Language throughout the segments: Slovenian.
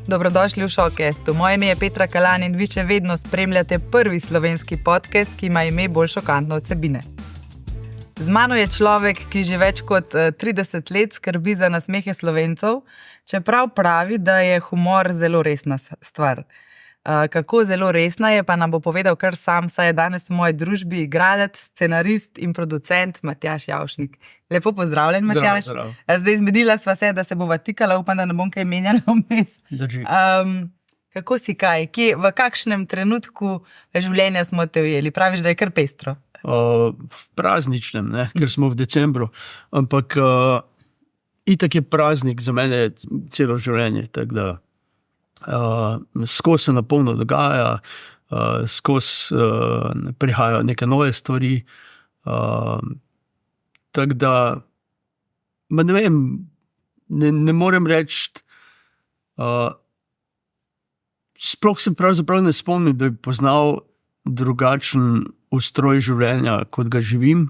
Dobrodošli v Showcastu. Moje ime je Petra Kalan in vi še vedno spremljate prvi slovenski podcast, ki ima ime bolj šokantno od vsebine. Z mano je človek, ki že več kot 30 let skrbi za nasmehe Slovencev, čeprav pravi, da je humor zelo resna stvar. Kako zelo resna je, pa nam bo povedal kar sam, saj je danes v moji družbi igralec, scenarist in producent Matjaž Javšnik. Lepo pozdravljen, Matjaž. Zdravo. Zdaj zmedila sva se, da se bova tikala, upam, da ne bom kaj menjala vmes. Drži. Kako si kaj? V kakšnem trenutku življenja smo te ujeli? Praviš, da je kar pestro. V prazničnem, ne? Ker smo v decembru, ampak itak je praznik za mene celo življenje, tako da skozi se napolno dogaja, skozi prihajajo neke nove stvari, tako da ne vem, ne morem reči, sploh se pravzaprav ne spomnim, da bi poznal drugačen ustroj življenja, kot ga živim,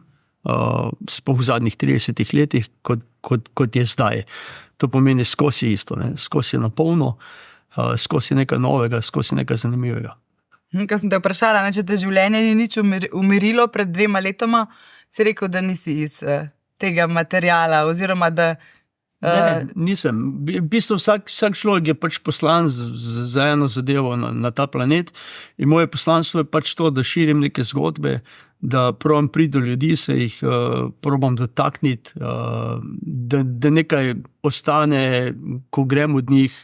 sploh v zadnjih 30 letih, kot je zdaj. To pomeni skozi isto, ne? Skozi je napolno, skozi nekaj novega, skozi nekaj zanimivega. Ko sem te vprašala, če te življenje ni nič umirilo pred 2 letoma, si rekel, da nisi iz tega materiala, oziroma da... Ne, nisem. V bistvu vsak človek je pač poslan za eno zadevo na ta planet in moje poslanstvo je pač to, da širim neke zgodbe, da probam priti do ljudi, se jih probam dotakniti, da nekaj ostane, ko grem od njih,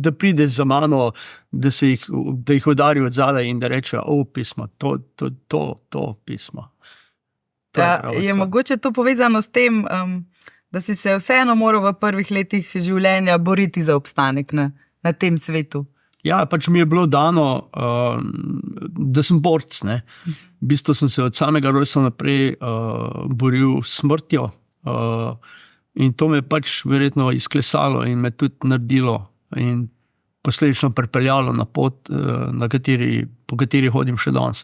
da pride za mano, da jih udari od zadaj in da reče, pismo, to pismo. Je mogoče to povezano s tem, da si se vseeno moral v prvih letih življenja boriti za obstanek na tem svetu? Ja, pač mi je bilo dano, da sem borc, ne. V bistvu sem se od samega rojstva naprej boril s smrtjo in to me je pač verjetno izklesalo in me tudi naredilo in posledično pripeljalo na pot, po kateri hodim še danes.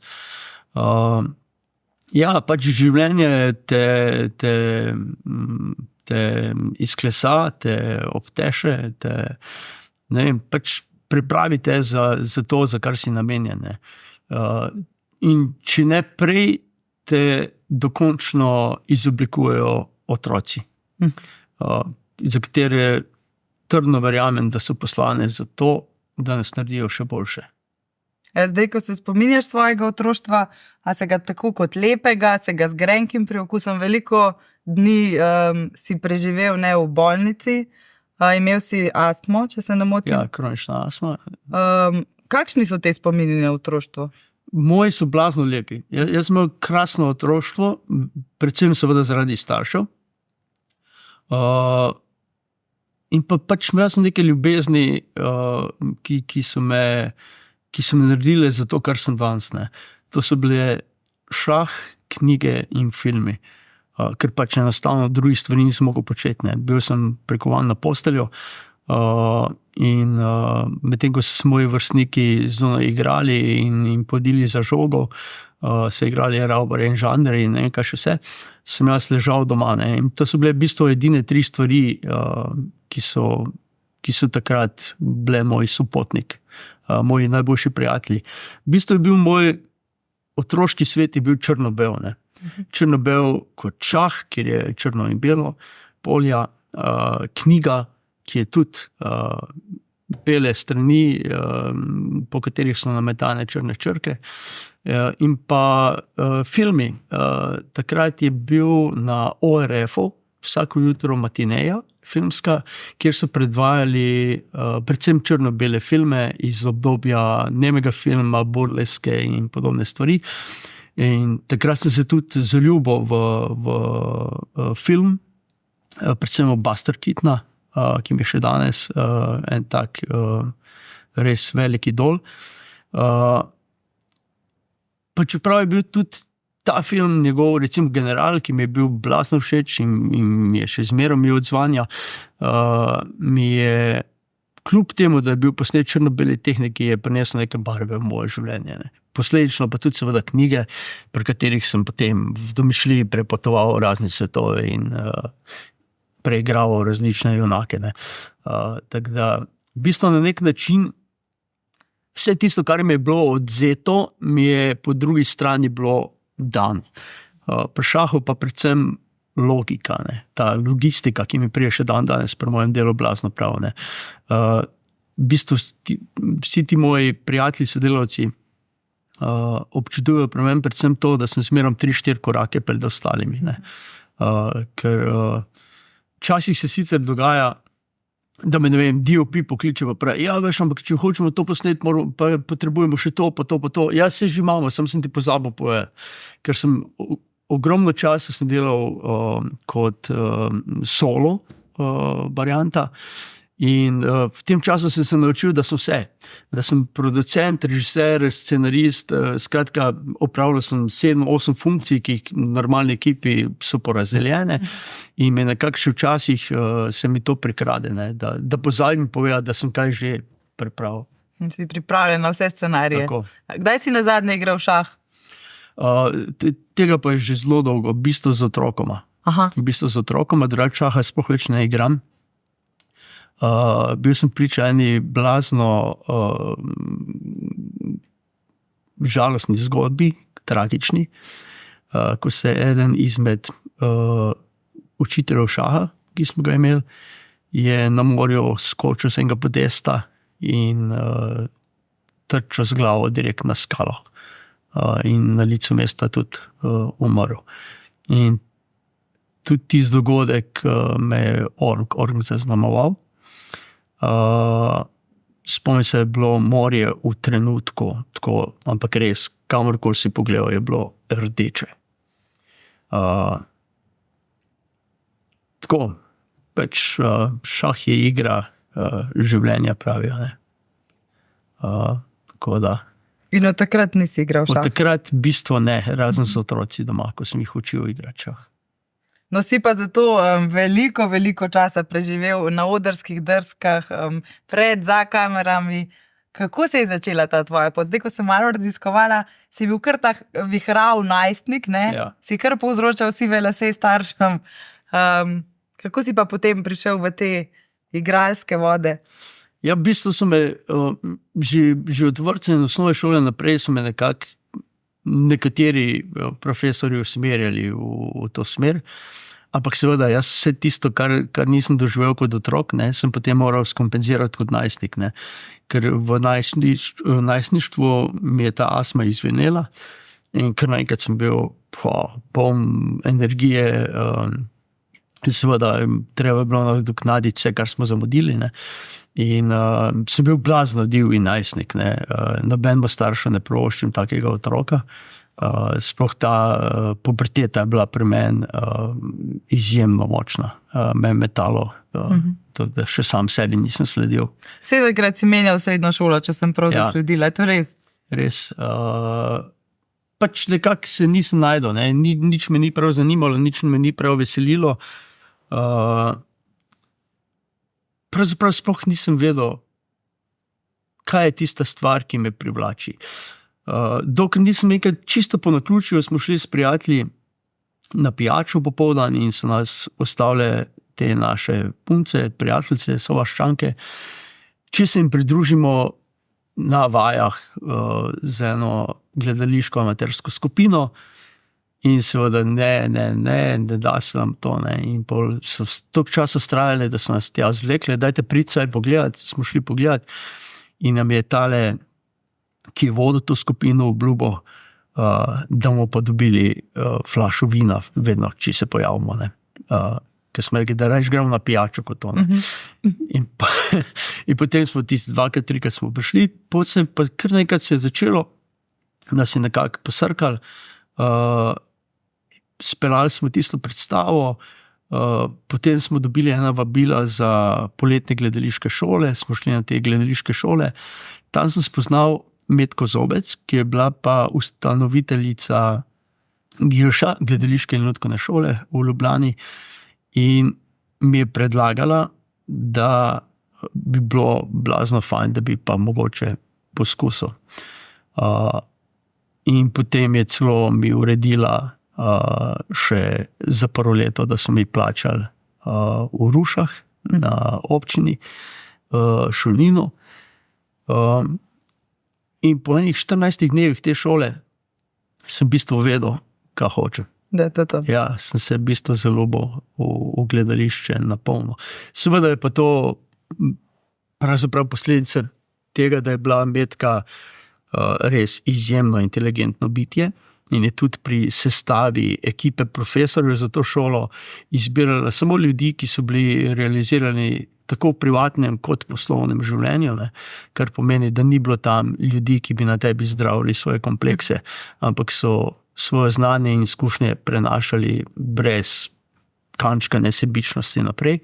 Ja, pač življenje te izklesa, te obteše, ne vem, pač pripravite za to, za kar si namenjen. In če ne prej, te dokončno izoblikujejo otroci, za katere trdno verjamem, da so poslane za to, da nas naredijo še boljše. Zdaj, ko se spominjaš svojega otroštva, a se ga tako kot lepega, se ga z grenkim priokusom, veliko dni si preživel v bolnici, imel si astmo, če se ne motim. Ja, kronična astma. Kakšni so te spomini na otroštvo? Moji so blazno lepi. Jaz sem imel krasno otroštvo, predvsem seveda zaradi staršev. In pač imel sem neke ljubezni, ki so me naredile za to, kar sem danes. Ne. To so bile šah, knjige in filmi, ker pač enostavno drugih stvari nisem mogel početi. Ne. Bil sem prikovan na posteljo in medtem, ko so moji vrstniki zunaj igrali in podili za žogo, se igrali Ravbar in Žandr in ne vem kaj še vse, sem jaz ležal doma. Ne. In to so bile v bistvu edine 3 stvari, ki so takrat bile moj sopotnik. Moji najboljši prijatelji. V bistvu je bil moj otroški svet je bil črno-bel. Ne? Črno-bel kot šah, kjer je črno in belo polja, knjiga, ki je tudi bele strani, po katerih so nametane črne črke, in pa filmi. Takrat je bil na ORF-u vsako jutro matineja filmska, kjer so predvajali predvsem črno-bele filme iz obdobja nemega filma, burleske in podobne stvari. In takrat sem se tudi zaljubil v film, predvsem v Buster Keatona, ki mi je še danes en tak res velik idol. Pa čeprav je bil tudi ta film, njegov recimo General, ki mi je bil blazno všeč in mi je še zmeraj mi odzvanja, mi je kljub temu, da je bil posnet črno-beli tehniki, je prinesel neke barve v moje življenje. Ne. Posledično pa tudi seveda knjige, pri katerih sem potem v domišljiji prepotoval razne svetove in preigraval različne junake. Ne. Tako da v bistvu na nek način vse tisto, kar mi je bilo odzeto, mi je po drugi strani bilo dan. Pri šahu pa predvsem logika, ne? Ta logistika, ki mi prije še danes pri mojem delu blazno prav. Ne? V bistvu vsi ti moji prijatelji, sodelavci občudujejo pri meni predvsem to, da sem zmerom 3-4 korake pred ostalimi. Ne? Ker včasih se sicer dogaja, da me, ne vem, DOP pokliče pa pravi, ja, veš, ampak če hočemo to posneti, potrebujemo še to, pa to, pa to. Ja, se že imamo, sem ti pozabil povedati. Ker sem ogromno časa sem delal kot solo varianta in v tem času sem se naučil, da so vse. Da sem producent, režiser, scenarist, skratka, opravljal sem 7-8 funkcij, ki jih v normalni ekipi so porazdeljene in me nekako še včasih se mi to prikrade, ne? Da pozabim povedati, da sem kaj že pripravil. Si pripravljen na vse scenarije. Tako. Kdaj si nazadnje igral šah? Tega pa je že zelo dolgo, v bistvu z otrokoma. Aha. V bistvu z otrokoma, drugače šaha sploh več ne igram. Bil sem priča eni blazno žalostni zgodbi, tragični, ko se je eden izmed učiteljev šaha, ki smo ga imeli, je na morju skočil z enega podesta in trčil z glavo direkt na skalo. In na licu mesta tudi umrl. In tudi tisti dogodek me je org zaznamoval. Spomnim se, je bilo morje v trenutku, tako, ampak res, kamorkoli si pogledal, je bilo rdeče. Tako, pač šah je igra življenja, pravijo. Ne? Tako da. In od takrat nisi igral šah? Od takrat v bistvu ne, razen z otroci doma, ko sem jih učil igrati šah. No, si pa zato veliko časa preživel na odrskih drskah, pred, za kamerami. Kako se je začela ta tvoja pot? Zdaj, ko sem malo raziskovala, si bil kar tak vihrav najstnik, ne? Ja. Si kar povzročal sive lase staršem. Kako si pa potem prišel v te igralske vode? Ja, v bistvu so me že od vrtca in osnovne šole naprej so me nekako nekateri profesori usmerjali v to smer, ampak seveda jaz vse tisto, kar nisem doživel kot otrok, ne, sem potem moral skompenzirati kot najstnik, ne, ker v najstništvu mi je ta astma izvenela in kar naenkrat sem bil poln energije, seveda treba je bilo nadoknaditi vse, kar smo zamudili, ne. In sem bil blazno divji najstnik. Nobenemu staršu ne privoščim takega otroka. Sploh ta puberteta je bila pri meni izjemno močna. Me je metalo, da še sam sebi nisem sledil. 7-krat si menjal srednjo šolo, če sem prav zasledila. Je to res? Res. Pač nekako se nisem najdel. Ne? Nič me ni prav zanimalo, nič me ni prav veselilo. Pravzaprav sploh nisem vedel, kaj je tista stvar, ki me privlači. Dokler nisem enkrat čisto po naključju, smo šli s prijatelji na pijačo popoldan in so nas ostavile te naše punce, prijateljice, sovaščanke, če se jim pridružimo na vajah z eno gledališko amatersko skupino. In seveda ne da se nam to. Ne. In so toliko časa vztrajali, da so nas tja zvlekli, dajte priti saj pogledati, smo šli pogledati. In nam je tale, ki je vodil to skupino, obljubo, da bomo pa dobili flašo vina, vedno, če se pojavimo. Ne. Ker smo rekli, da rajš gremo na pijačo kot to. In potem smo tisti 2-3 smo prišli, potem pa kar nekaj se je začelo, nas je nekako posrkali, speljali smo tisto predstavo, potem smo dobili ena vabila za poletne gledališke šole, smo šli na te gledališke šole, tam sem spoznal Metko Zobec, ki je bila pa ustanoviteljica Gilša, gledališke in lutkovne šole v Ljubljani, in mi je predlagala, da bi bilo blazno fajn, da bi pa mogoče poskusil. In potem je celo mi uredila še za prvo leto, da so mi plačali v Rušah na občini, šolnino. In po enih 14 dnevih te šole sem v bistvu vedel, kaj hočem. Da je to. Ja, sem se v bistvu zaljubil v gledališče na polno. Seveda je pa to pravzaprav posledica tega, da je bila Metka res izjemno inteligentno bitje in je tudi pri sestavi ekipe profesorjev za to šolo izbirala samo ljudi, ki so bili realizirani tako v privatnem kot poslovnem življenju, ne? Kar pomeni, da ni bilo tam ljudi, ki bi na tebi zdravili svoje komplekse, ampak so svoje znanje in izkušnje prenašali brez kančka nesebičnosti naprej.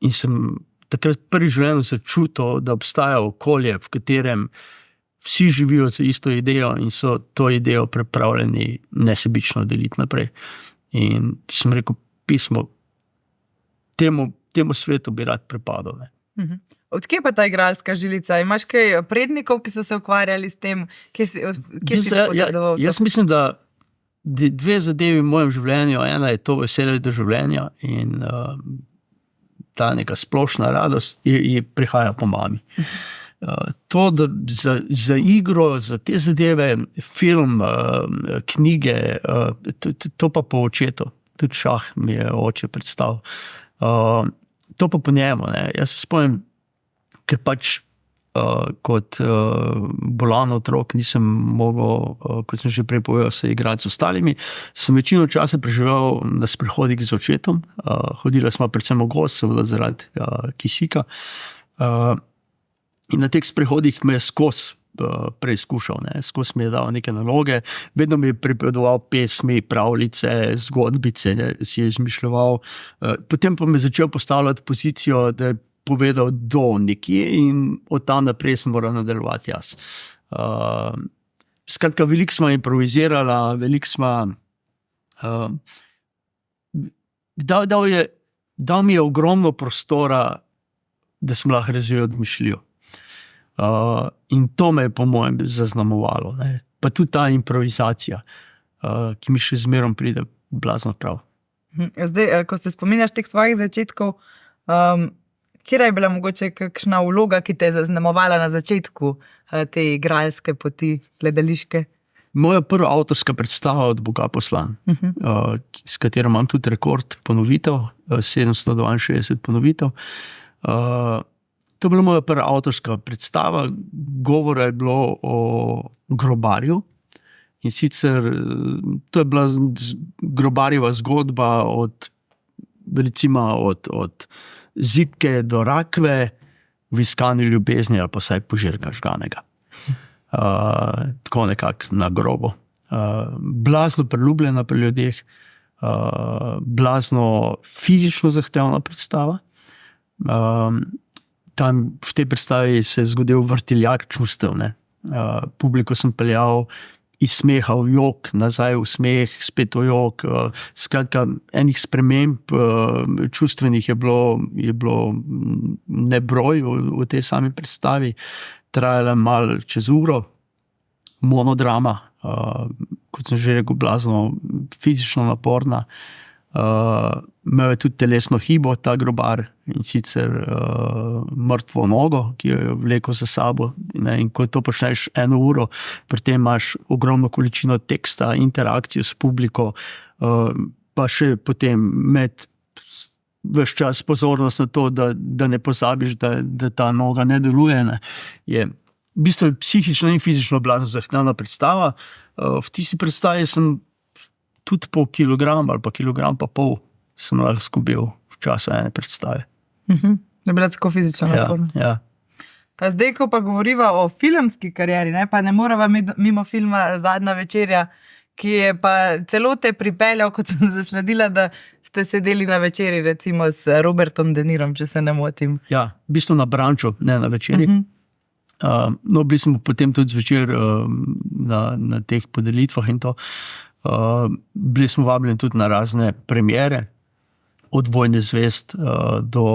In sem takrat prvi življenju začutil, da obstaja okolje, v katerem vsi živijo za isto idejo in so to idejo pripravljeni nesebično deliti naprej. In sem rekel, pismo, temu svetu bi rad pripadal. Odkje pa ta igralska žilica? Imaš kaj prednikov, ki so se ukvarjali s tem? Kje si podedoval? Jaz mislim, da dve zadevi v mojem življenju. Ena je to veselje do življenja in ta neka splošna radost je prihaja po mami. To, da za igro, za te zadeve, film, knjige, to pa po očetu. Tudi šah mi je oče predstavil. To pa po njemu. Ne. Jaz se spomnim, ker pač kot bolan otrok nisem mogel, kot sem že prej povedal, se igrati z ostalimi, sem večino časa preživel na sprehodih z očetom. Hodila smo predvsem v gost, seveda zaradi kisika. In na teh sprehodih me je skozi preizkušal. Skozi mi je dal neke naloge, vedno mi je pripovedoval pesmi, pravljice, zgodbice, si je izmišljeval. Potem pa me je začel postavljati pozicijo, da je povedal do nekje in od tam naprej sem moral nadaljevati jaz. Skratka, veliko smo improvizirala, veliko smo... Dal mi je ogromno prostora, da sem lahko razvijal domišljijo. In to me je po mojem zaznamovalo. Ne. Pa tudi ta improvizacija, ki mi še zmerom pride blazno prav. Zdaj, ko se spominjaš teh svojih začetkov, kjera je bila mogoče kakšna vloga, ki te je zaznamovala na začetku te igralske poti, gledališke? Moja prva avtorska predstava Od Boga poslan, s katero imam tudi rekord ponovitev, 762 ponovitev. To je bila moja prva avtorska predstava, govora je bilo o grobarju in sicer to je bila grobarjeva zgodba od zibke do rakve v iskanju ljubezni ali pa vsaj požirka žganega. Tako nekako na grobo. Blazno priljubljena pri ljudeh, blazno fizično zahtevna predstava. Tam v tej predstavi se je zgodil vrtiljak čustev. Publiko sem peljal iz smeha v jok, nazaj v smeh, spet v jok. Skratka, enih sprememb čustvenih je bilo nebroj v tej sami predstavi. Trajala malo čez uro. Monodrama, kot sem že rekel, blazno fizično naporna. Imel je tudi telesno hibo, ta grobar, in sicer mrtvo nogo, ki jo je vlekel za sabo. In ko to počneš 1 uro, pri tem imaš ogromno količino teksta, interakcijo s publiko, pa še potem ves čas pozornost na to, da ne pozabiš, da ta noga ne deluje. Je v bistvu psihično in fizično blazno zahtevna predstava. V tisti predstavi sem tudi pol kilogram ali pa kilogram pa pol sem lahko zgubil v času ene predstave. Je bila tako fizično naporna. Ja. Pa zdaj, ko pa govoriva o filmski karieri, pa ne morava mimo filma Zadnja večerja, ki je pa celo te pripeljal, kot sem zasledila, da ste sedeli na večeri recimo s Robertom De Nirom, če se ne motim. Ja, v bistvu na branču, ne na večeri. Bili smo potem tudi zvečer na teh podelitvah in to. Bili smo vabljeni tudi na razne premiere, od Vojne zvezd do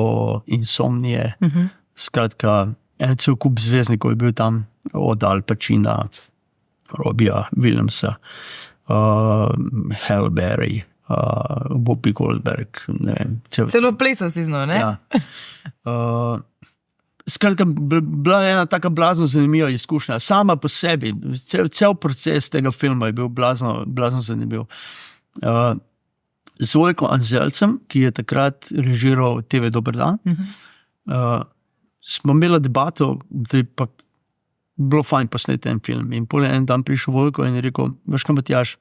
Insomnije. Skratka, en cel kup zvezdnikov je bil tam, od Al Pacina, Robija Williamsa, Halle Berry, Whoopi Goldberg, ne vem. Celo plesal si z njo, ne? Ja. Skratka, bila je ena taka blazno zanimiva izkušnja. Sama po sebi, cel proces tega filma je bil blazno zanimiv. Z Vojkom Anzelcem, ki je takrat režiral TV Dober dan, smo imeli debato, da je pa bilo fajn posneti en film. In pol en dan prišel Vojko in je rekel, veš kaj, Matjaž,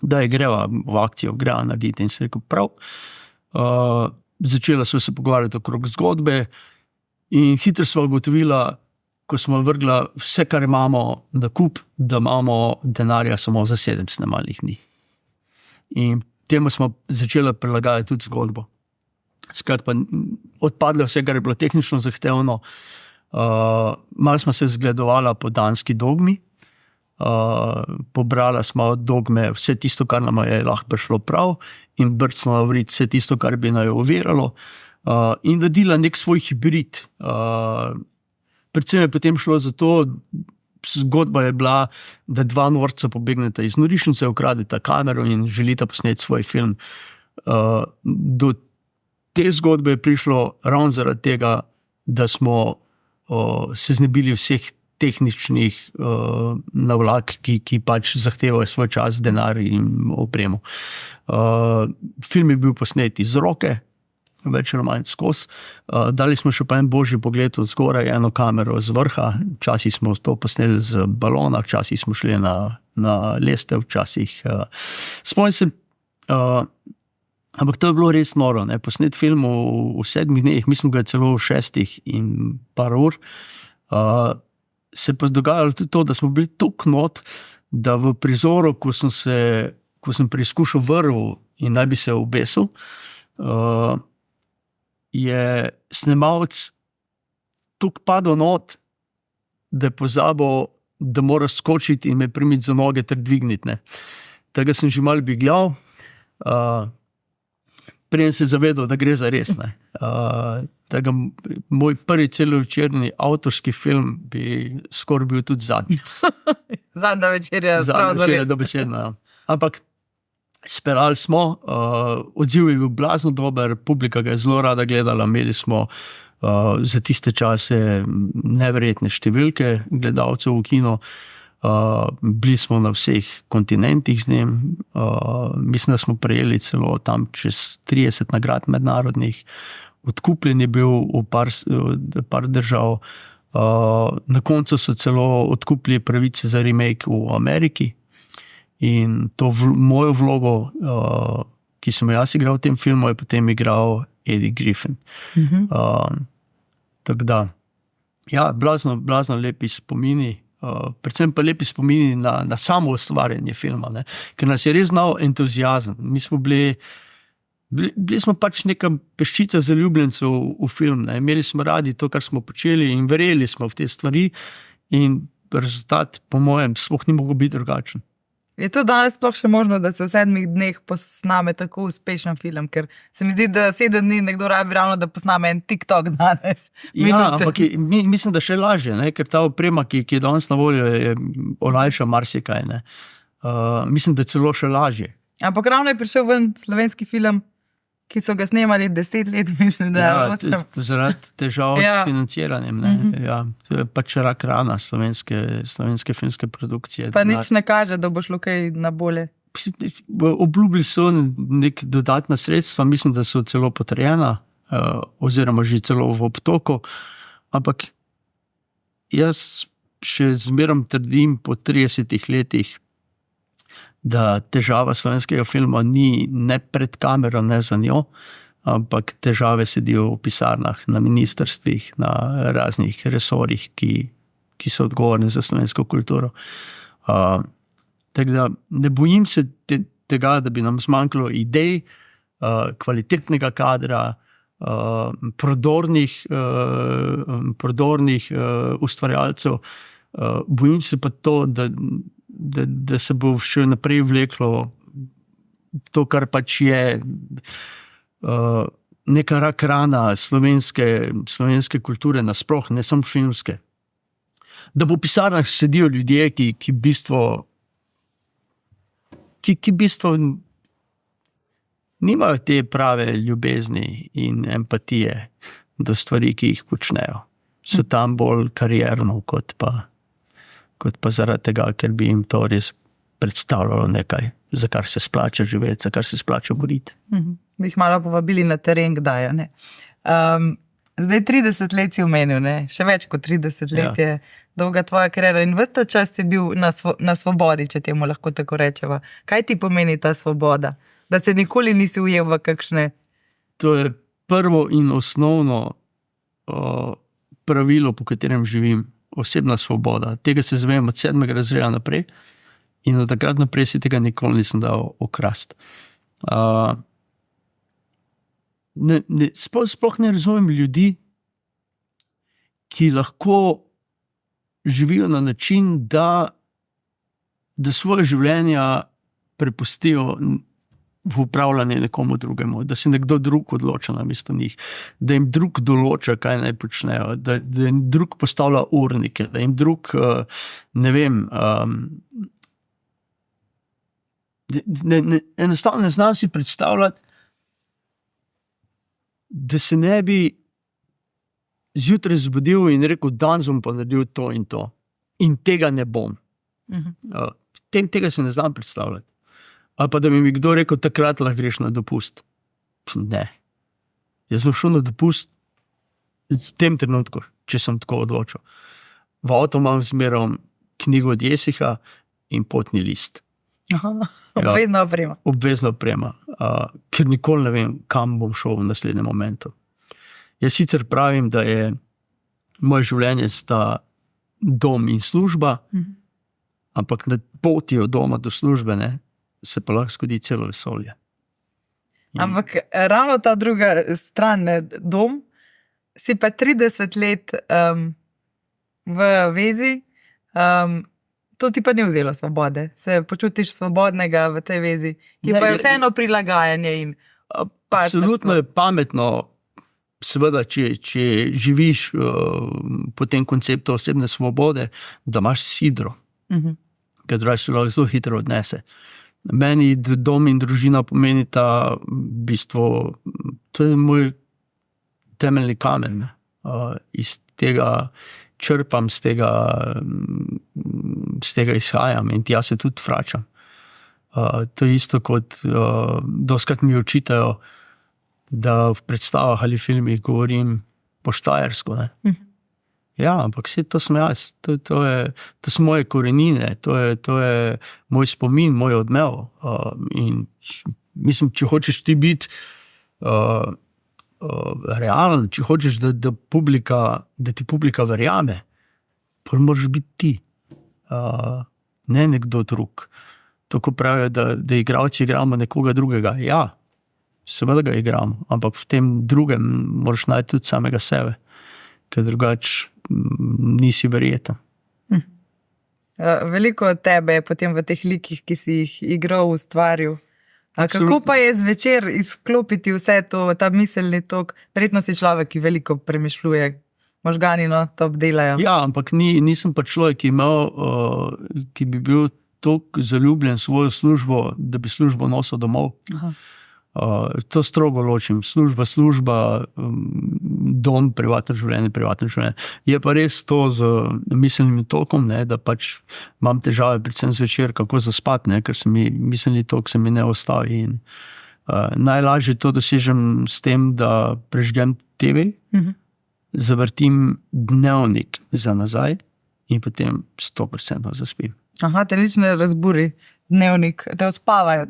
da je greva v akcijo, greva narediti. In se rekel, prav. Začela sva se pogovarjati okrog zgodbe in hitro sva ugotovila, ko smo vrgla vse, kar imamo na kup, da imamo denarja samo za 7 snemalnih dni. In temu smo začela prilagajati tudi zgodbo. Skratka, odpadlo vse, kar je bilo tehnično zahtevno. Malo smo se zgledovala po danski dogmi, pobrala smo od dogme vse tisto, kar nam je lahko prišlo prav in brcnila v rit vse tisto, kar bi naj oviralo in naredila nek svoj hibrid. Predvsem je potem šlo za to, zgodba je bila, da 2 norca pobegneta iz norišnice, ukradeta kamero in želita posneti svoj film. Do te zgodbe je prišlo ravno zaradi tega, da smo se znebili vseh tehničnih navlak, ki pač zahtevajo svoj čas, denar in opremo. Film je bil posnet iz roke, več ali manj skozi. Dali smo še pa en božji pogled od zgoraj, eno kamero z vrha, včasih smo to posneli z balona, včasih smo šli na lestev, včasih spomnim se, ampak to je bilo res noro, ne? Posnet film v 7 dneh, mislim ga celo v 6 in par ur. Se pa dogajalo tudi to, da smo bili toliko not, da v prizoru, ko sem preizkušal vrv in naj bi se obesil, je snemalec toliko padel not, da je pozabil, da mora skočiti in me primiti za noge ter dvigniti. Ne. Tega sem že malo bigljal, preden se zavedal, da gre za res. Ne. Tega, moj prvi celovečerni avtorski film bi skoraj bil tudi zadnji. Zadnja večerja. Zadnja večerja, dobesedno. Ja. Ampak speljali smo, odziv je bil blazno dober, publika ga je zelo rada gledala, imeli smo za tiste čase neverjetne številke gledalcev v kino, bili smo na vseh kontinentih z njim, mislim, da smo prejeli celo tam čez 30 nagrad mednarodnih, odkupljen je bil v par držav, na koncu so celo odkupili pravice za remake v Ameriki in to mojo vlogo, ki sem jaz igral v tem filmu, je potem igral Eddie Griffin. Tako da, ja, blazno lepi spomini, predvsem pa lepi spomini na samo ustvarjanje filma, ne? Ker nas je res znal entuzijazem. Mi smo bili smo pač neka peščica zaljubljencev v film, ne? Imeli smo radi to, kar smo počeli in verjeli smo v te stvari in rezultat, po mojem, sploh ni mogel biti drugačen. Je to danes sploh še možno, da se v 7 dneh posname tako uspešen film? Ker se mi zdi, da 7 dni nekdo rabi ravno, da posname en TikTok danes. Ja, ampak mislim, da še lažje, ne? Ker ta oprema, ki je danes na voljo, je olajša marsikaj. Ne? Mislim, da celo še lažje. Ampak ravno je prišel ven slovenski film, ki so ga snemali 10 let, mislim, da... Ja, zaradi težav s financiranjem. Ne? Ja, to je pač rak rana slovenske filmske produkcije. Pa nič ne kaže, da bo šlo kaj na bolje. Obljubili so nek dodatna sredstva, mislim, da so celo potrjena, oziroma že celo v obtoku, ampak jaz še zmerom trdim po 30 letih, da težava slovenskega filma ni ne pred kamero, ne za njo, ampak težave sedijo v pisarnah, na ministrstvih, na raznih resorjih, ki so odgovorni za slovensko kulturo. Tako da ne bojim se tega, da bi nam zmanjkalo idej, kvalitetnega kadra, prodornih ustvarjalcev. Bojim se pa to, da se bo še naprej vleklo to, kar pač je neka rak rana slovenske kulture nasploh, ne samo filmske. Da bo v pisarnah sedijo ljudje, ki bistvo nimajo te prave ljubezni in empatije do stvari, ki jih počnejo. so tam bolj karierno, kot pa zaradi tega, ker bi jim to res predstavljalo nekaj, za kar se splača živeti, za kar se splača boriti. Bi jih malo povabili na teren, kdaj, ne? Zdaj 30 let si omenil, ne? Še več kot 30 let je dolga tvoja kariera in ves ta čas si bil na svobodi, če temu lahko tako rečeva. Kaj ti pomeni ta svoboda? Da se nikoli nisi ujel v kakšne... To je prvo in osnovno pravilo, po katerem živim, osebna svoboda. Tega se zavem od 7. razreda naprej in od takrat naprej si tega nikoli nisem dal okrasti. Sploh ne razumem ljudi, ki lahko živijo na način, da svoje življenja prepustijo v upravljanje nekomu drugemu, da se nekdo drug odloča namesto njih, da jim drug določa, kaj naj počnejo, da jim drug postavlja urnike, da jim drug, ne vem, enostavno ne znam si predstavljati, da se ne bi zjutraj zbudil in rekel, danes bom pa naredil to in to. In tega ne bom. Tega se ne znam predstavljati. Ali pa da bi mi kdo rekel, takrat lahko greš na dopust. Ne. Jaz sem šel na dopust v tem trenutku, če sem tako odločil. V avto imam zmerom knjigo od Jesiha in potni list. Obvezna oprema. Obvezna oprema, ker nikoli ne vem, kam bom šel v naslednjem momentu. Jaz sicer pravim, da je moje življenje sta dom in služba, ampak na poti od doma do službe se pa lahko zgodi celo vesolje. Ampak ravno ta druga stran, dom, si pa 30 let v vezi, to ti pa ni vzelo svobode. Se počutiš svobodnega v tej vezi, ki pa je vseeno prilagajanje in absolutno je pametno, seveda, če živiš po tem konceptu osebne svobode, da imaš sidro, ker drugače se lahko zelo hitro odnese. Meni dom in družina pomenita v bistvu, to je moj temeljni kamen. Iz tega črpam, z tega izhajam in tja se tudi vračam. To je isto kot dostikrat mi očitajo, da v predstavah ali filmih govorim po štajersko. Ja, ampak vse to sem jaz, to so moje korenine, to je moj spomin, moj odmev. In mislim, če hočeš ti biti realen, če hočeš, da ti publika verjame, pa moraš biti ti, ne nekdo drug. Tako pravijo, da igralci igramo nekoga drugega. Ja, seveda ga igramo, ampak v tem drugem moraš najti tudi samega sebe, ker drugače nisi verjeten. Veliko od tebe je potem v teh likih, ki si jih igral, ustvaril. Kako pa je zvečer izklopiti vse to, ta miselni tok? Verjetno si človek, ki veliko premišljuje, možgani to obdelajo. Ja, ampak nisem pa človek, ki bi bil toliko zaljubljen v svojo službo, da bi službo nosil domov. To strogo ločim. Služba, dom, privatno življenje. Je pa res to z miselnim tokom, da pač imam težave predvsem zvečer, kako zaspati, ker se mi miselni tok se mi ne ustavi. In najlažje to dosežem s tem, da prežgem TV, zavrtim dnevnik za nazaj in potem 100% zaspim. Te nič ne razburi dnevnik, te uspavajo.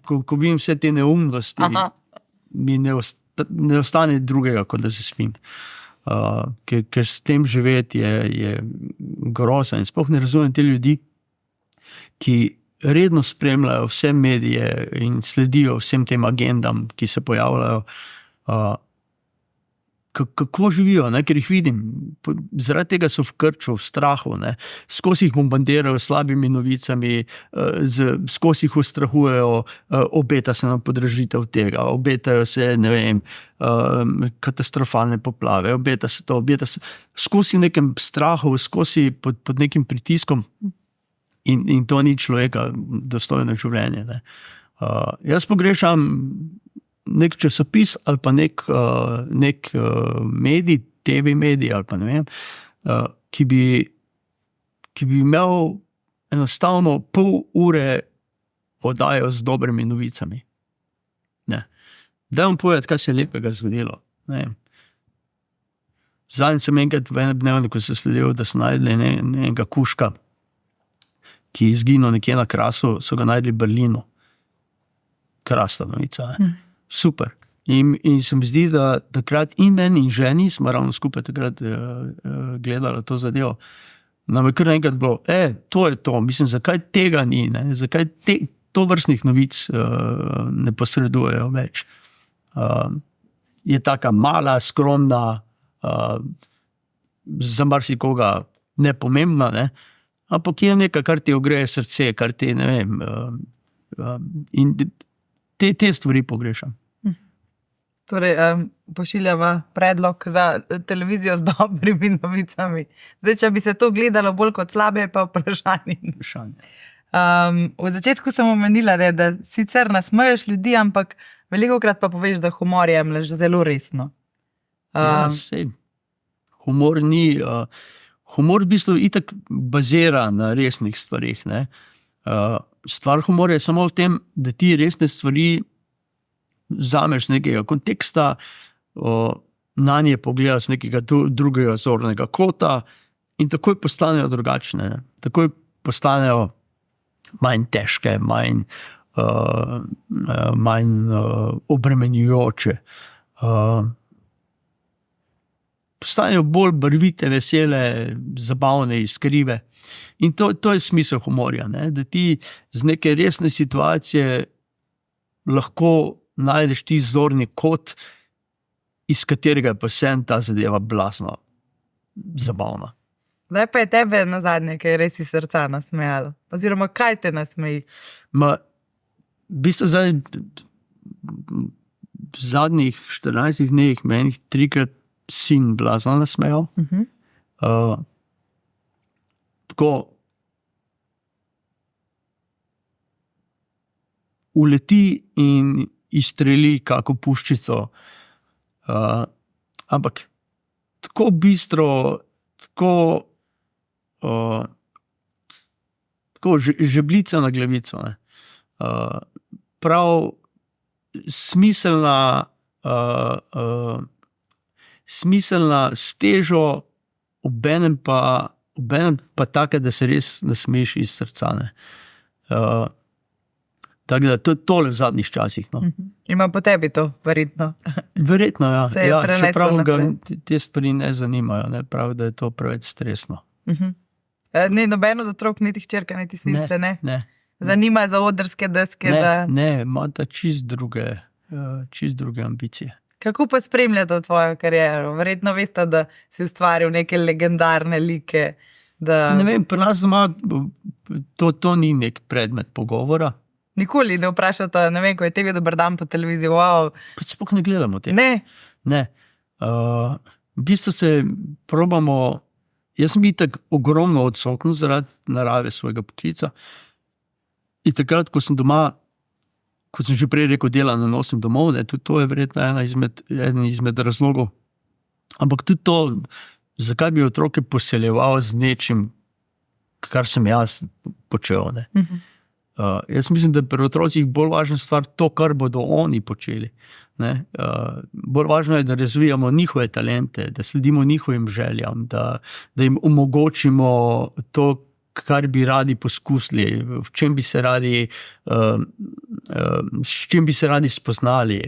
Ko vidim vse te neumnosti, mi ne ostane drugega, kot da zaspim. Ker s tem živeti je groza in sploh ne razumem te ljudi, ki redno spremljajo vse medije in sledijo vsem tem agendam, ki se pojavljajo. Kako živijo, ker jih vidim. Zaradi tega so v krču, v strahu. Skozi jih bombardirajo s slabimi novicami, skozi jih ustrahujejo, obeta se nam podražitev tega, obetajo se, ne vem, katastrofalne poplave, obeta se to, skozi nekem strahu, skozi pod nekim pritiskom in to ni človeka dostojno življenje. Jaz pogrešam nek časopis ali pa nek medij, TV medij ali pa ne vem, ki bi imel enostavno pol ure oddajo z dobrimi novicami. Daj vam povedati, kaj se je lepega zgodilo. Zadnjič sem enkrat v enem dnevniku se sledil, da so najdli enega kužka, ki je izginil nekje na Krasu, so ga najdli v Berlinu. Krasna novica. Super. In se mi zdi, da takrat in meni in ženi, smo ravno skupaj takrat gledali to zadevo, nam je kar enkrat bilo, to je to, mislim, zakaj tega ni, zakaj to vrstnih novic ne posredujejo več. Je taka mala, skromna, za marsikoga nepomembna, ampak je nekaj, kar ti ogreje srce, kar ti, ne vem, in te stvari pogrešam. Torej, pošiljava predlog za televizijo z dobrimi novicami. Zdaj, če bi se to gledalo bolj kot slabe, pa vprašanje. V začetku sem omenila, da sicer nasmeješ ljudi, ampak velikokrat pa poveš, da humor jemlješ zelo resno. Humor ni... Humor v bistvu itak bazira na resnih stvarih. Stvar humorja je samo v tem, da ti resne stvari vzameš nekega konteksta, na nje pogledaš nekega drugega zornega kota in takoj postanejo drugačne. Takoj postanejo manj težke, manj obremenjujoče. Postanejo bolj barvite, vesele, zabavne, iskrive. In to je smisel humorja, da ti z neke resne situacije lahko najdeš ti zorni kot, iz katerega je pa vsem ta zadeva blazno zabavna. Zdaj pa je tebe na zadnje, kaj res iz srca nasmejalo? Oziroma, kaj te nasmeji? V bistvu v zadnjih 14 dneh me 3-krat sin blazno nasmejal. Tako uleti in izstreli kako puščico. Ampak tako bistro, tako žeblica na glavico. Prav smiselna s težo, obenem pa take, da se res nasmeješ iz srca. Tako da to je tole v zadnjih časih. Ima po tebi to, verjetno. Verjetno, ja. Se je preneslo čeprav ga naprej. te stvari ne zanimajo, pravi, da je to preveč stresno. Ne, nobeno z otrok, niti hčerka, niti snice, ne? Ne. Zanima za odrske deske? Ne, ima ta čist druge ambicije. Kako pa spremljate tvojo kariero? Verjetno veste, da si ustvaril neke legendarne like. Ne vem, pri nas doma to ni nek predmet pogovora. Nikoli ne vprašate, ne vem, ko je tebi dober dan po televiziji, wow. Pa sploh ne gledamo tega. Ne? V bistvu se probamo, jaz sem itak ogromno odsoten zaradi narave svojega poklica. In takrat, ko sem doma, kot sem že prej rekel, dela ne nosim domov, tudi to je verjetno eden izmed razlogov. Ampak tudi to, zakaj bi otroke poseljeval z nečim, kar sem jaz počel. Jaz mislim, da je pri otrocih bolj važna stvar to, kar bodo oni počeli. Bolj važno je, da razvijamo njihove talente, da sledimo njihovim željam, da jim omogočimo to, kar bi radi poskusili, s čim bi se radi spoznali.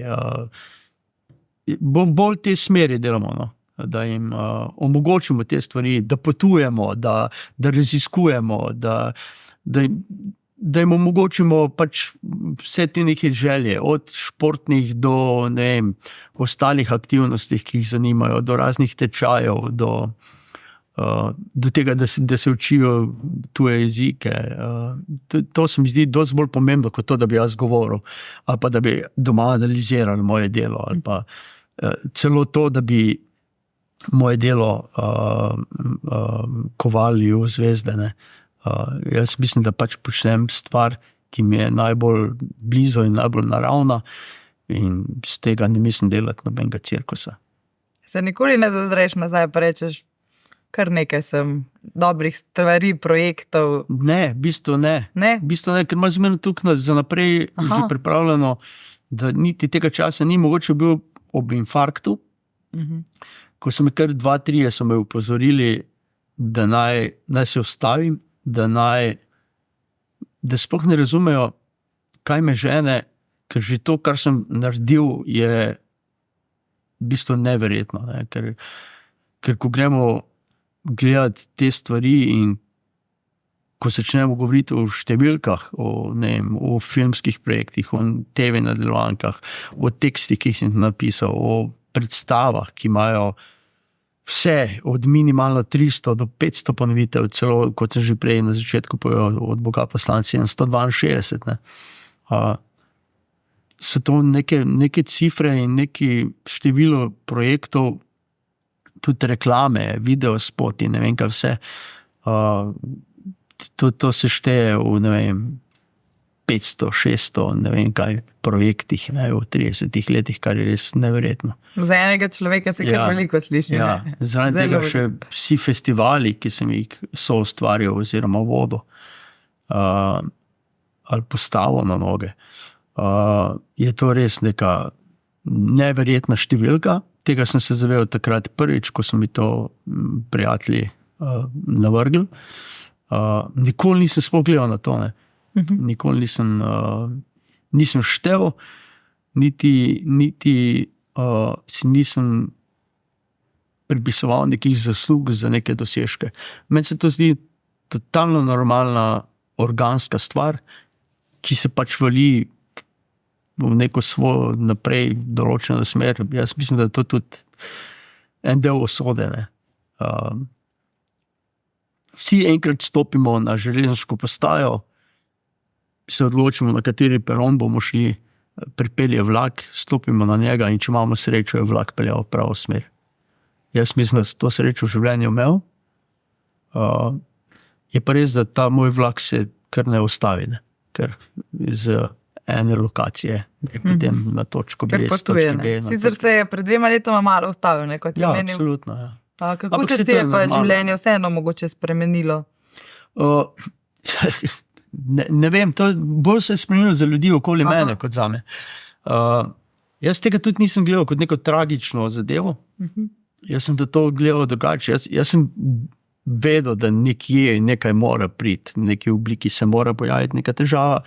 Bolj te smeri delamo, da jim omogočimo te stvari, da potujemo, da raziskujemo, da jim omogočimo pač vse te neke želje, od športnih do ostalih aktivnosti, ki jih zanimajo, do raznih tečajev, do tega, da se učijo tuje jezike. To se mi zdi dosti bolj pomembno, kot to, da bi jaz govoril, ali pa da bi doma analizirali moje delo, ali pa celo to, da bi moje delo kovali v zvezde. Jaz mislim, da pač počnem stvar, ki mi je najbolj blizu in najbolj naravna in z tega ne mislim delati nobenega cirkusa. Se nikoli ne zazreš nazaj, pa rečeš, kar nekaj sem dobrih stvari, projektov. Ne, v bistvu ne. Ne? V bistvu ne, ker imaš zmerno tukaj za naprej že pripravljeno, da niti tega časa ni mogoče bil ob infarktu. Ko so me kar 2-3 so me upozorili, da naj se ustavim, da sploh ne razumejo, kaj me žene, ker že to, kar sem naredil, je v bistvu neverjetno. Ne? Ker ko gremo gledati te stvari in ko začnemo govoriti o številkah, o filmskih projektih, o TV nadaljevankah, o tekstih, ki sem napisal, o predstavah, ki imajo vse od minimalno 300 do 500 ponovitev, celo, kot sem že prej na začetku povedal, od Boga poslanci 162. Ne? So to neke cifre in neki število projektov, tudi reklame, videospoti, ne vem kaj vse. To se šteje v, ne vem, 500, 600, ne vem kaj, projektih, ne, v 30 letih, kar je res neverjetno. Za enega človeka se kar veliko sliši. Ja, zaradi tega še vsi festivali, ki sem jih soustvarjal oziroma vodil, ali postavil na noge, je to res neka neverjetna številka. Tega sem se zavedal takrat prvič, ko so mi to prijatelji navrgli. Nikoli nisem sploh gledal na to, ne. Nikoli nisem štel, niti si nisem pripisoval nekih zaslug za neke dosežke. Meni se to zdi totalno normalna, organska stvar, ki se pač vali v neko svojo naprej določeno smer. Jaz mislim, da je to tudi en del usode. Ne. Vsi enkrat stopimo na železniško postajo, se odločimo, na kateri peron bomo šli, pripelje vlak, stopimo na njega in če imamo srečo, je vlak peljal v pravo smer. Jaz mislim, da sem to srečo v življenju imel. Je pa res, da ta moj vlak se kar ne ustavi, ne? Ker z ene lokacije potem na točko B, z točke B. Sicer se je pred 2 letoma malo ustavil, ne, kot je menil. Absolutno, ja. Kako se ti je pa življenje vseeno mogoče spremenilo? Ne vem, to bolj se je spremenilo za ljudi okoli mene kot zame. Jaz tega tudi nisem gledal kot neko tragično zadevo. Jaz sem to gledal drugače. Jaz sem vedel, da nekje nekaj mora priti, v neki obliki se mora pojaviti neka težava,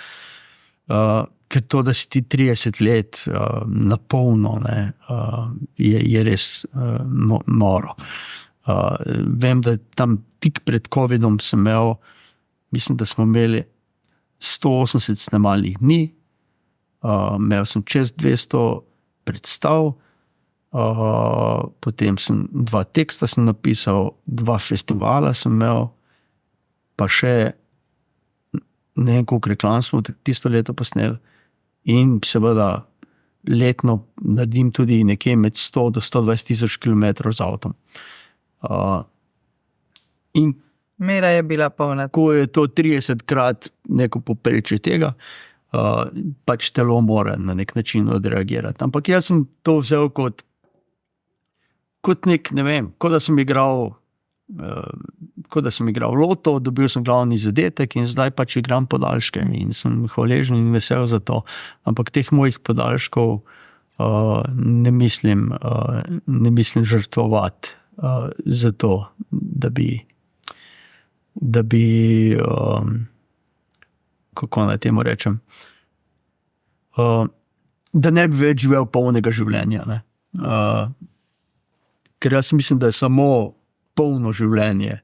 ker to, da si ti 30 let na polno, ne, je res noro. Vem, da tam tik pred COVID-om sem imel, mislim, da smo imeli 180 snemalnih dni, imel sem čez 200 predstav, potem sem 2 teksta sem napisal, 2 festivala sem imel, pa še ne vem, koliko reklam smo tisto leto posneli in seveda letno naredim tudi nekje med 100 do 120 tisoč kilometrov z avtom. In mera je bila polna. Ko je to 30krat neko povprečje tega, pač telo mora na nek način odreagirati. Ampak jaz sem to vzel kot nek, ne vem, kot da sem igral loto, dobil sem glavni zadetek in zdaj pač igram podaljške in sem hvaležen in vesel za to. Ampak teh mojih podaljškov ne mislim žrtvovati za to, da bi kako naj temu rečem, da ne bi več živel polnega življenja. Ne? Ker jaz mislim, da je samo polno življenje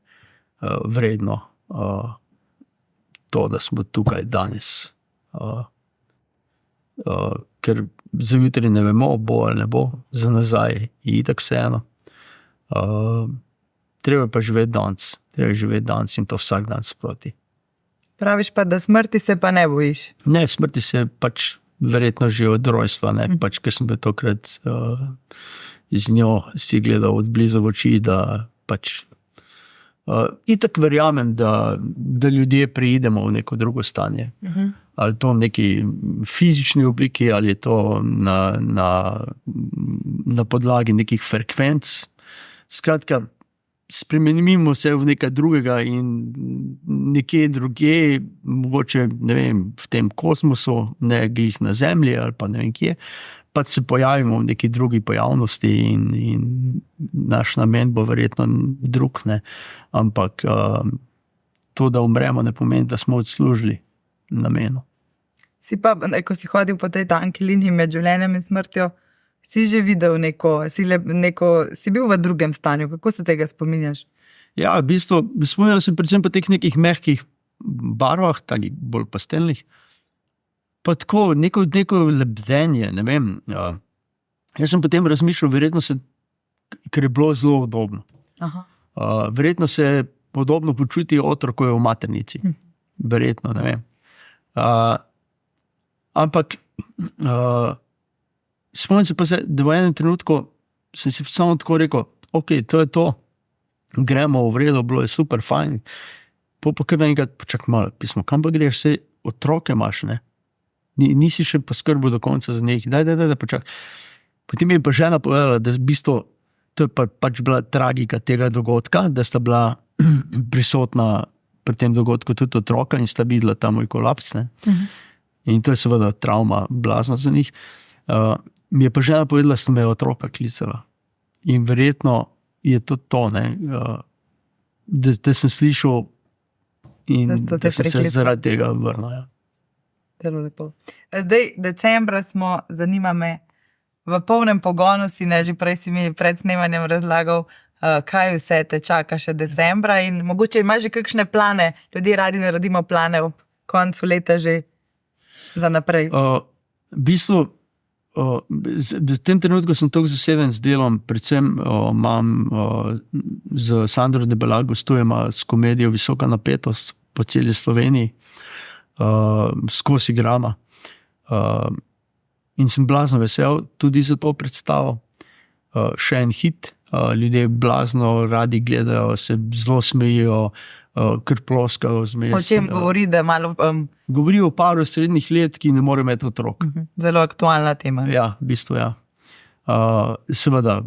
vredno to, da smo tukaj danes. Ker za jutri ne vemo, bo ali ne bo, za nazaj je itak vseeno. Treba pa živeti danes in to vsak dan sproti. Praviš pa, da smrti se pa ne bojiš? Ne, smrti se pač verjetno že od rojstva, ne, pač ker sem bil tokrat z njo si gledal od blizu v oči, da pač itak verjamem, da ljudje preidemo v neko drugo stanje. ali to v neki fizični obliki, ali je to na podlagi nekih frekvenc. Skratka, spremenimo se v nekaj drugega in nekje drugje, mogoče ne vem, v tem kosmosu, ne glih na Zemlji ali pa ne vem kje, pa se pojavimo v neki drugi pojavnosti in naš namen bo verjetno drug, ne. Ampak to, da umremo, ne pomeni, da smo odslužili namenu. Si pa, ko si hodil po tej tanki liniji med življenjem in smrtjo, si že videl si bil v drugem stanju, kako se tega spominjaš? Ja, v bistvu spominjam se predvsem po teh nekih mehkih barvah, takih bolj pastelnih, pa tako neko lebdenje, ne vem. Jaz sem potem razmišljal, verjetno se, ker je bilo zelo udobno. Aha. Verjetno se podobno počuti otrok, ko je v maternici. Verjetno, ne vem. Ampak spomnim se pa se, da v enem trenutku sem si samo tako rekel, ok, to je to, gremo v redu, bilo je super, fajn. Pa kar naenkrat, počak malo, pismo, kam pa greš, vse otroke imaš, ne? Nisi še poskrbel do konca za njih, daj, počak. Potem mi je pa žena povedala, da v bistvu to je pač bila tragika tega dogodka, da sta bila prisotna pri tem dogodku tudi otroka in sta videla ta moj kolaps, ne? In to je seveda travma blazna za njih. Mi je pa žena povedala, da sem me otroka klicala. In verjetno je to, ne, da sem slišal in da sem se zaradi tega vrnil. Ja. Zelo lepo. Zdaj, decembra smo, zanima me, v polnem pogonu si, ne, že prej si mi pred snemanjem razlagal, kaj vse te čaka še decembra in mogoče imaš že kakšne plane, ljudje radi naredimo plane ob koncu leta že za naprej. V bistvu, v tem trenutku sem toliko zaseden z delom, predvsem imam z Sandro Debelak gostujema s komedijo Visoka napetost po celi Sloveniji, skozi igrama. In sem blazno vesel tudi za to predstavo. Še en hit, ljudje blazno radi gledajo, se zelo smejijo, kar ploskajo zmes. O čem govori, da malo... Govori o paru srednjih let, ki ne more imeti otrok. Zelo aktualna tema. Ja, v bistvu ja. Seveda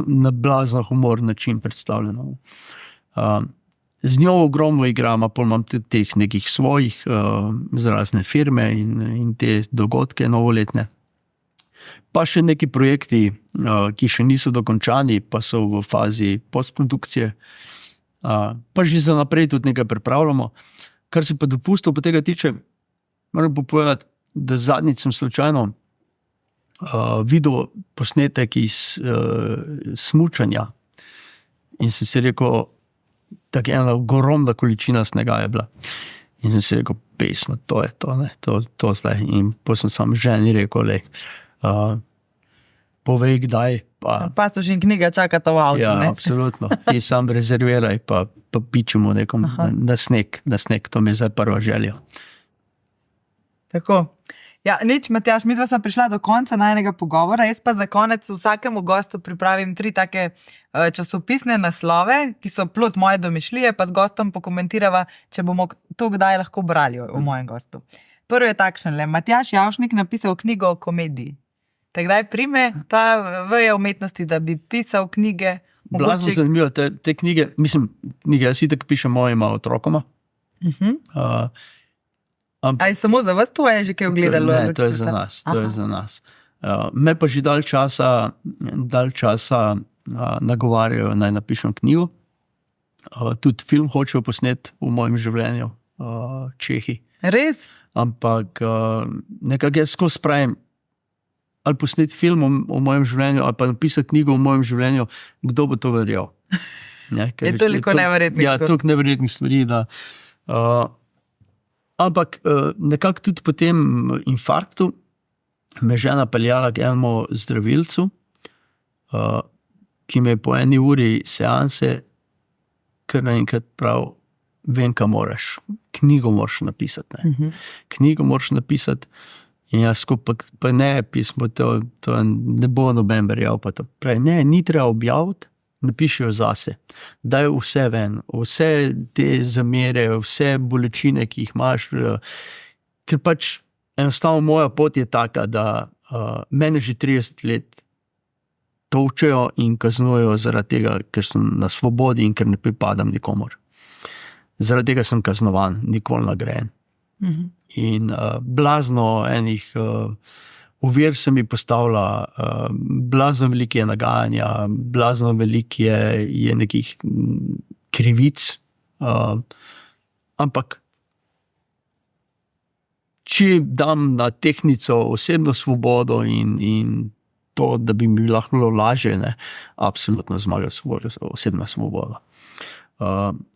na blazno humor način predstavljeno. Z njo ogromno igrama, pol imam tudi teh nekih svojih z razne firme in te dogodke novoletne. Pa še neki projekti, ki še niso dokončani, pa so v fazi postprodukcije. Pa že za naprej tudi nekaj pripravljamo. Kar se pa dopustov po tega tiče, moram pa povedati, da zadnjič sem slučajno videl posnetek iz smučanja in sem si rekel, tako ena ogromna količina snega je bila. In sem si rekel, pesma, to je to, ne, to zdaj. In potem sem sam ženi rekel, povej kdaj. Pa so že knjiga čakata v avtu, ja, ne? absolutno. Ti sam rezerviraj, pa pičemo nekom na sneg. To mi je zdaj prva želja. Tako. Ja, nič, Matjaž, midva sem prišla do konca najnega pogovora. Jaz pa za konec vsakemu gostu pripravim 3 take časopisne naslove, ki so plod moje domišljije, pa z gostom pokomentirava, če bomo to kdaj lahko brali o mojem gostu. Prvo je takšen, Matjaž Javšnik napisal knjigo o komediji. Te kdaj prime ta veja umetnosti, da bi pisal knjige? Blazno zanimivo, te knjige, knjige, jaz itak pišem mojima otrokoma. Ali samo za vas to je že kaj ogledalo? Ne, to je za nas. To je za nas. Me pa že dalj časa nagovarjajo, naj napišem knjigo. Tudi film hočejo posneti v mojem življenju, Čehi. Res? Ampak nekako jaz skozi pravim, ali posneti film o mojem življenju, ali pa napisati knjigo o mojem življenju, kdo bo to verjel. Je toliko neverjetnih. Ja, toliko neverjetnih stvari, da... Ampak nekako tudi po tem infarktu me žena peljala k enemu zdravilcu, ki me je po 1 uri seanse kar naenkrat prav, vem, kaj moraš. Knjigo moraš napisati. Ne? Knjigo moraš napisati in jaz skupaj, pa ne pismo, to ne bo noben verjel. Pa to. Pravi, ne, ni treba objaviti, napišijo zase. Dajo vse ven, vse te zamere, vse bolečine, ki jih imaš, ker pač enostavno moja pot je taka, da mene že 30 let tolčejo in kaznujejo zaradi tega, ker sem na svobodi in ker ne pripadam nikomor. Zaradi tega sem kaznovan, nikoli nagrajen. In blazno enih ovir se mi postavlja, blazno veliko je nagajanja, blazno veliko je nekih krivic, ampak če dam na tehtnico osebno svobodo in to, da bi mi lahko bilo lažje, ne, absolutno zmaga osebna svoboda.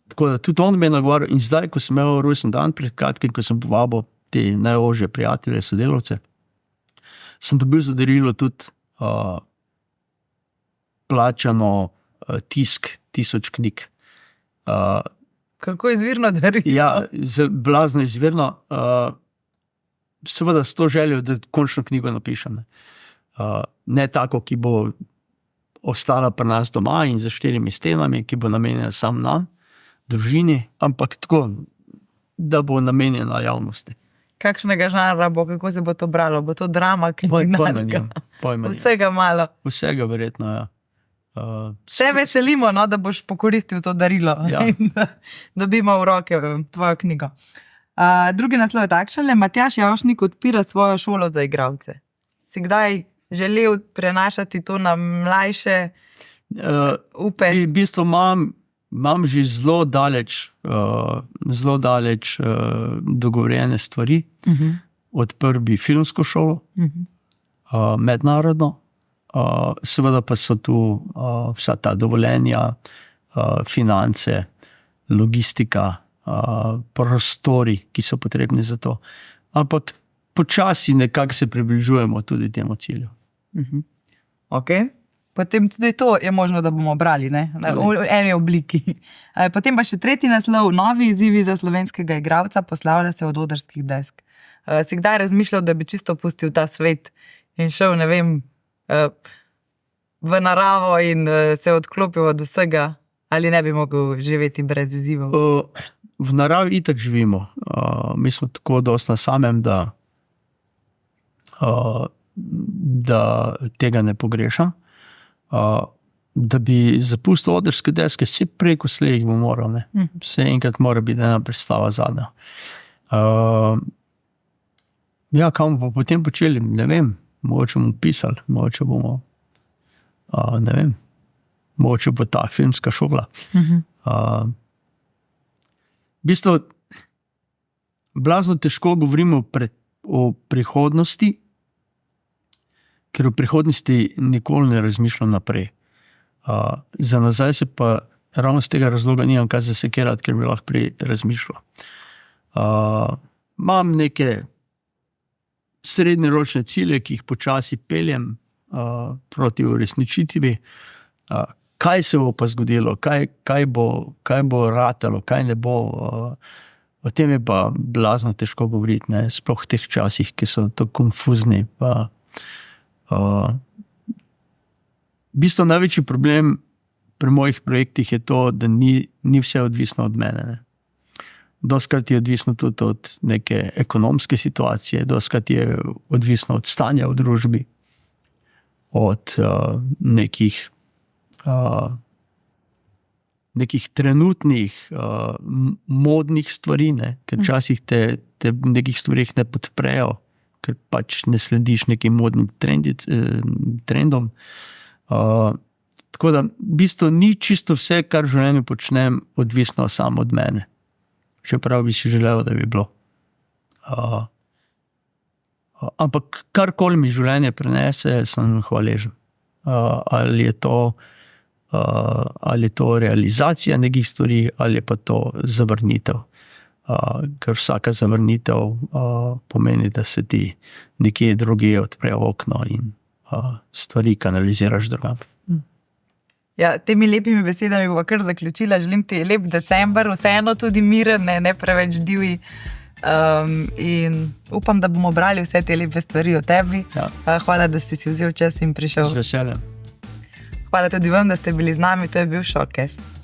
Tako da tudi on me je nagovarjal in zdaj, ko sem imel rojsten dan pred kratkim, ko sem povabil te najožje prijatelje, sodelavce, sem dobil za darilo tudi plačano tisk 1000 knjig. Kako izvirno darilo? Ja, blazno izvirno. Seveda s to željo, da končno knjigo napišem. Ne tako, ki bo ostala pri nas doma in za 4 stenami, ki bo namenjena sam nam, družini, ampak tako, da bo namenjena javnosti. Kakšnega žanra bo, kako se bo to bralo? Bo to drama, kriminalka? Vsega malo. Vsega verjetno, ja. Se veselimo, no, da boš pokoristil to darilo. Ja. In da dobimo v roke tvojo knjigo. Drugi naslov je takšen, Matjaž Javšnik odpira svojo šolo za igralce. Si kdaj želel prenašati to na mlajše upe? V bistvu imam že zelo daleč dogovorjene stvari. Odprl bi filmsko šolo, mednarodno, seveda pa so tu vsa ta dovoljenja, finance, logistika, prostori, ki so potrebni za to. Ampak počasi nekako se približujemo tudi temu cilju. Ok. Potem tudi to je možno, da bomo brali, ne? V eni obliki. Potem pa še tretji naslov, novi izzivi za slovenskega igralca, poslavlja se od odrskih desk. Si kdaj razmišljal, da bi čisto pustil ta svet in šel, ne vem, v naravo in se odklopil od vsega, ali ne bi mogel živeti brez izzivov? V naravi itak živimo. Mi smo tako dosti na samem, da tega ne pogrešam. Da bi zapustil odrske deske, vse preko slej jih bo moral. Ne? Vse enkrat mora biti ena predstava zadnja. Ja, kam bomo potem počeli? Ne vem. Mogoče bomo pisali, mogoče bomo, ne vem, mogoče bo ta filmska šola. V bistvu, blazno težko govorimo o prihodnosti, ker v prihodnosti nikoli ne razmišljam naprej. Za nazaj se pa ravno z tega razloga nimam kaj zasekirati, ker bi lahko prej razmišljal. Imam neke srednjeročne cilje, ki jih počasi peljem proti uresničitvi. Kaj se bo pa zgodilo, kaj bo ratalo, kaj ne bo. O tem je pa blazno težko govoriti, ne? Sploh v teh časih, ki so tako konfuzni. V bistvu največji problem pri mojih projektih je to, da ni vse odvisno od mene. Ne? Dostikrat je odvisno tudi od neke ekonomske situacije, dostikrat je odvisno od stanja v družbi, od nekih trenutnih modnih stvari, ne? Ker včasih te nekih stvarih ne podprejo, ker pač ne slediš nekim modnim trendom. Tako da, v bistvu ni čisto vse, kar v življenju počnem, odvisno samo od mene. Čeprav bi si želel, da bi bilo. Ampak karkoli mi življenje prenese, sem hvaležen. Ali je to realizacija nekih stvari, ali je pa to zavrnitev. Ker vsaka zavrnitev pomeni, da se ti nekje drugje odprejo okno in stvari kanaliziraš drugam. Ja, temi lepimi besedami bova kar zaključila. Želim ti lep december, vseeno tudi miren, ne preveč divji. In upam, da bomo brali vse te lepe stvari o tebi. Ja. Hvala, da si vzel čas in prišel. Z veseljem. Hvala tudi vam, da ste bili z nami, to je bil Šokest.